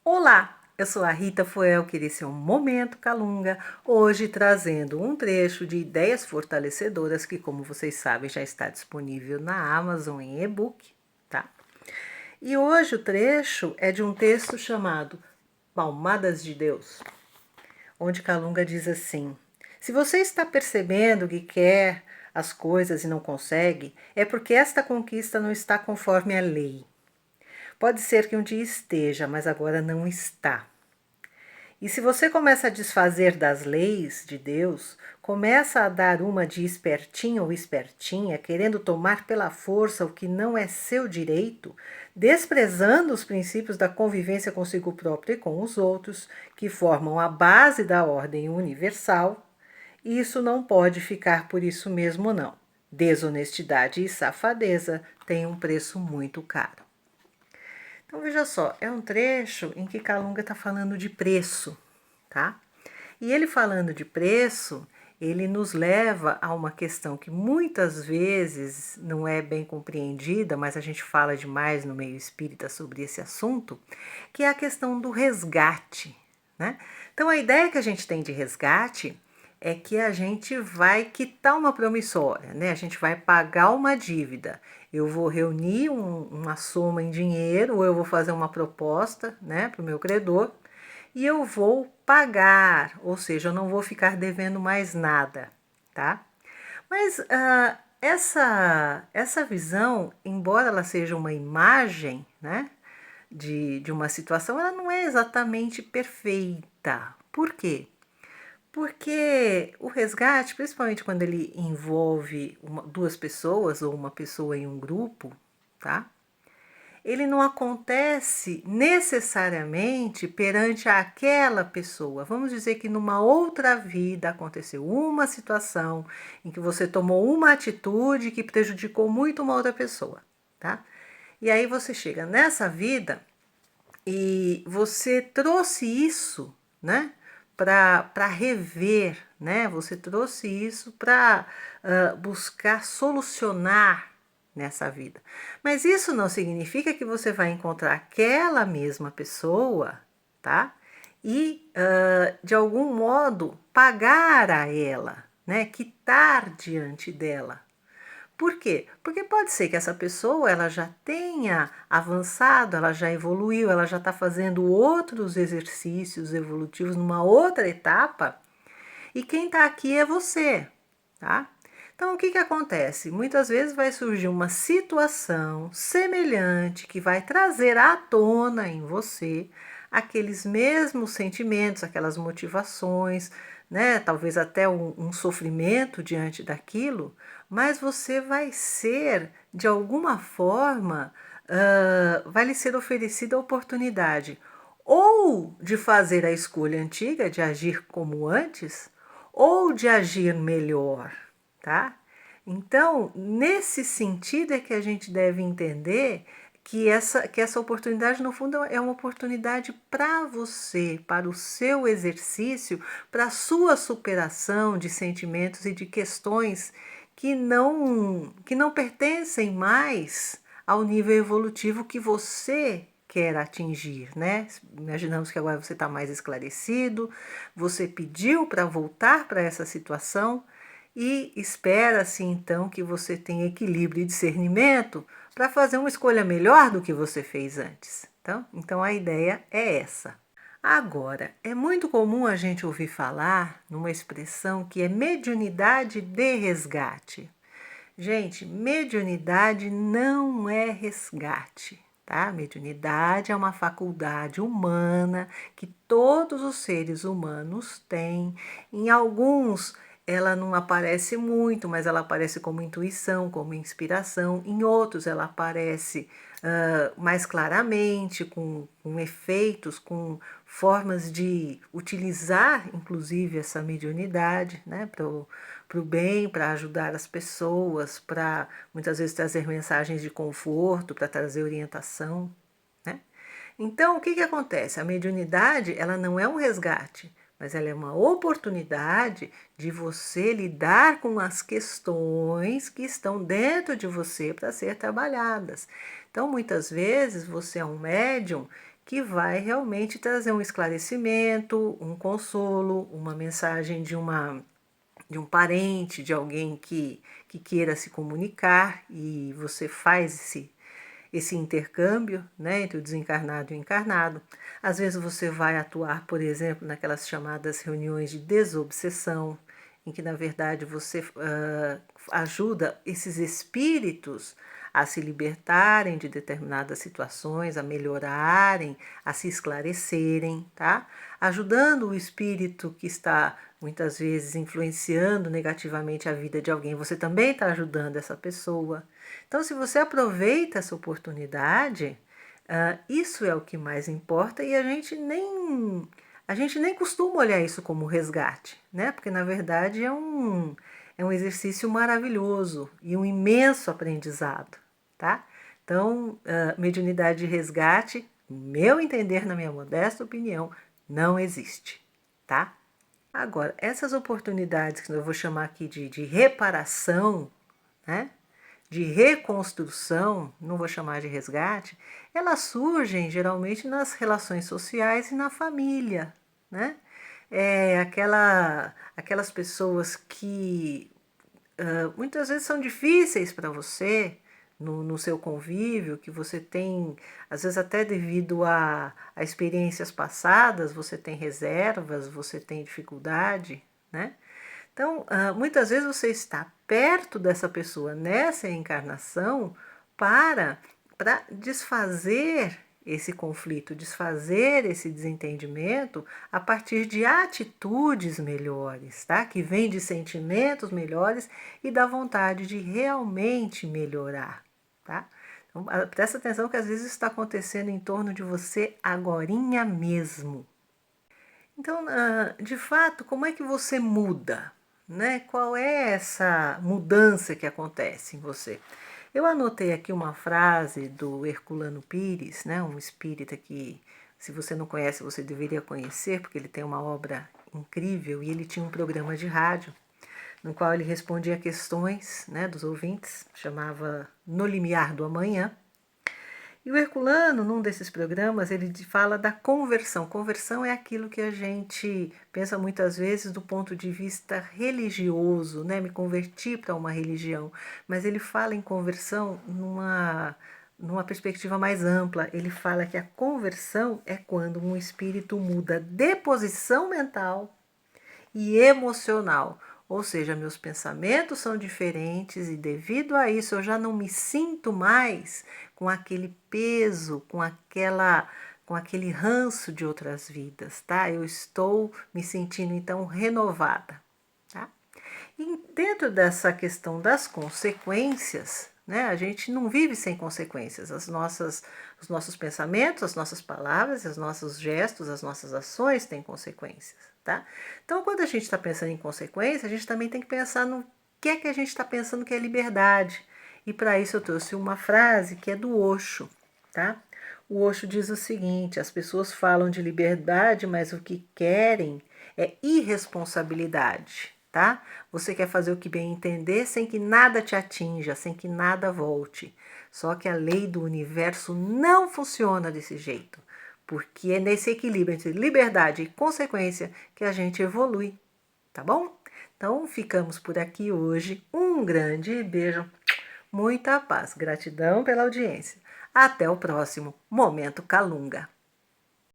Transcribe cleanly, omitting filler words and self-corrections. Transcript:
Olá, eu sou a Rita Fuel, que esse é o Momento Calunga, hoje trazendo um trecho de Ideias Fortalecedoras que, como vocês sabem, já está disponível na Amazon em e-book, tá? E hoje o trecho é de um texto chamado Palmadas de Deus, onde Calunga diz assim: se você está percebendo que quer as coisas e não consegue, é porque esta conquista não está conforme a lei. Pode ser que um dia esteja, mas agora não está. E se você começa a desfazer das leis de Deus, começa a dar uma de espertinho ou espertinha, querendo tomar pela força o que não é seu direito, desprezando os princípios da convivência consigo próprio e com os outros, que formam a base da ordem universal, isso não pode ficar por isso mesmo, não. Desonestidade e safadeza têm um preço muito caro. Então veja só, é um trecho em que Calunga está falando de preço, tá? E ele falando de preço, ele nos leva a uma questão que muitas vezes não é bem compreendida, mas a gente fala demais no meio espírita sobre esse assunto, que é a questão do resgate, né? Então a ideia que a gente tem de resgate é que a gente vai quitar uma promissória, né? A gente vai pagar uma dívida. Eu vou reunir uma soma em dinheiro, ou eu vou fazer uma proposta, né, para o meu credor, e eu vou pagar, ou seja, eu não vou ficar devendo mais nada, tá? Mas essa visão, embora ela seja uma imagem, né, de uma situação, ela não é exatamente perfeita. Por quê? Porque o resgate, principalmente quando ele envolve duas pessoas ou uma pessoa em um grupo, tá? Ele não acontece necessariamente perante aquela pessoa. Vamos dizer que numa outra vida aconteceu uma situação em que você tomou uma atitude que prejudicou muito uma outra pessoa, tá? E aí você chega nessa vida e você trouxe isso, né, para rever, né? Você trouxe isso para buscar solucionar nessa vida. Mas isso não significa que você vai encontrar aquela mesma pessoa, tá? E de algum modo pagar a ela, né? Quitar diante dela. Por quê? Porque pode ser que essa pessoa ela já tenha avançado, ela já evoluiu, ela já está fazendo outros exercícios evolutivos numa outra etapa e quem está aqui é você, tá? Então o que, que acontece? Muitas vezes vai surgir uma situação semelhante que vai trazer à tona em você aqueles mesmos sentimentos, aquelas motivações, né? Talvez até um sofrimento diante daquilo, mas você vai ser, de alguma forma, vai lhe ser oferecida a oportunidade ou de fazer a escolha antiga, de agir como antes, ou de agir melhor, tá? Então, nesse sentido é que a gente deve entender que essa oportunidade, no fundo, é uma oportunidade para você, para o seu exercício, para a sua superação de sentimentos e de questões que não pertencem mais ao nível evolutivo que você quer atingir, né? Imaginamos que agora você está mais esclarecido, você pediu para voltar para essa situação e espera-se então que você tenha equilíbrio e discernimento para fazer uma escolha melhor do que você fez antes. Então a ideia é essa. Agora, é muito comum a gente ouvir falar numa expressão que é mediunidade de resgate. Gente, mediunidade não é resgate, tá? Mediunidade é uma faculdade humana que todos os seres humanos têm. Em alguns ela não aparece muito, mas ela aparece como intuição, como inspiração. Em outros ela aparece mais claramente, com efeitos, com formas de utilizar, inclusive, essa mediunidade, né, para o bem, para ajudar as pessoas, para muitas vezes trazer mensagens de conforto, para trazer orientação, né? Então, o que, que acontece? A mediunidade, ela não é um resgate, mas ela é uma oportunidade de você lidar com as questões que estão dentro de você para ser trabalhadas. Então, muitas vezes, você é um médium que vai realmente trazer um esclarecimento, um consolo, uma mensagem de um parente, de alguém que queira se comunicar, e você faz esse intercâmbio, né, entre o desencarnado e o encarnado. Às vezes você vai atuar, por exemplo, naquelas chamadas reuniões de desobsessão, em que na verdade você ajuda esses espíritos a se libertarem de determinadas situações, a melhorarem, a se esclarecerem, tá? Ajudando o espírito que está muitas vezes influenciando negativamente a vida de alguém, você também está ajudando essa pessoa. Então, se você aproveita essa oportunidade, isso é o que mais importa, e a gente nem costuma olhar isso como resgate, né? Porque na verdade é um exercício maravilhoso e um imenso aprendizado, tá? Então, mediunidade de resgate, no meu entender, na minha modesta opinião, não existe, tá? Agora, essas oportunidades que eu vou chamar aqui de reparação, né? De reconstrução, não vou chamar de resgate, elas surgem geralmente nas relações sociais e na família, né? Aquelas pessoas que muitas vezes são difíceis para você no seu convívio, que você tem, às vezes até devido a experiências passadas, você tem reservas, você tem dificuldade, né? Então, muitas vezes você está perto dessa pessoa nessa encarnação para desfazer esse conflito, desfazer esse desentendimento a partir de atitudes melhores, tá? Que vem de sentimentos melhores e da vontade de realmente melhorar, tá? Então, presta atenção que às vezes está acontecendo em torno de você agorinha mesmo. Então, de fato, como é que você muda? Né? Qual é essa mudança que acontece em você? Eu anotei aqui uma frase do Herculano Pires, né? Um espírita que, se você não conhece, você deveria conhecer, porque ele tem uma obra incrível e ele tinha um programa de rádio no qual ele respondia questões, né, dos ouvintes, chamava No Limiar do Amanhã. E o Herculano, num desses programas, ele fala da conversão. Conversão é aquilo que a gente pensa muitas vezes do ponto de vista religioso, né? Me converti para uma religião. Mas ele fala em conversão numa perspectiva mais ampla. Ele fala que a conversão é quando um espírito muda de posição mental e emocional. Ou seja, meus pensamentos são diferentes e devido a isso eu já não me sinto mais com aquele peso, com aquele ranço de outras vidas, tá? Eu estou me sentindo então renovada, tá? E dentro dessa questão das consequências, né, a gente não vive sem consequências. Os nossos pensamentos, as nossas palavras, os nossos gestos, as nossas ações têm consequências, tá? Então, quando a gente está pensando em consequência, a gente também tem que pensar no que é que a gente está pensando que é liberdade. E para isso eu trouxe uma frase que é do Osho, tá? O Osho diz o seguinte: as pessoas falam de liberdade, mas o que querem é irresponsabilidade, tá? Você quer fazer o que bem entender sem que nada te atinja, sem que nada volte. Só que a lei do universo não funciona desse jeito, porque é nesse equilíbrio entre liberdade e consequência que a gente evolui, tá bom? Então ficamos por aqui hoje. Um grande beijo, muita paz, gratidão pela audiência. Até o próximo Momento Calunga.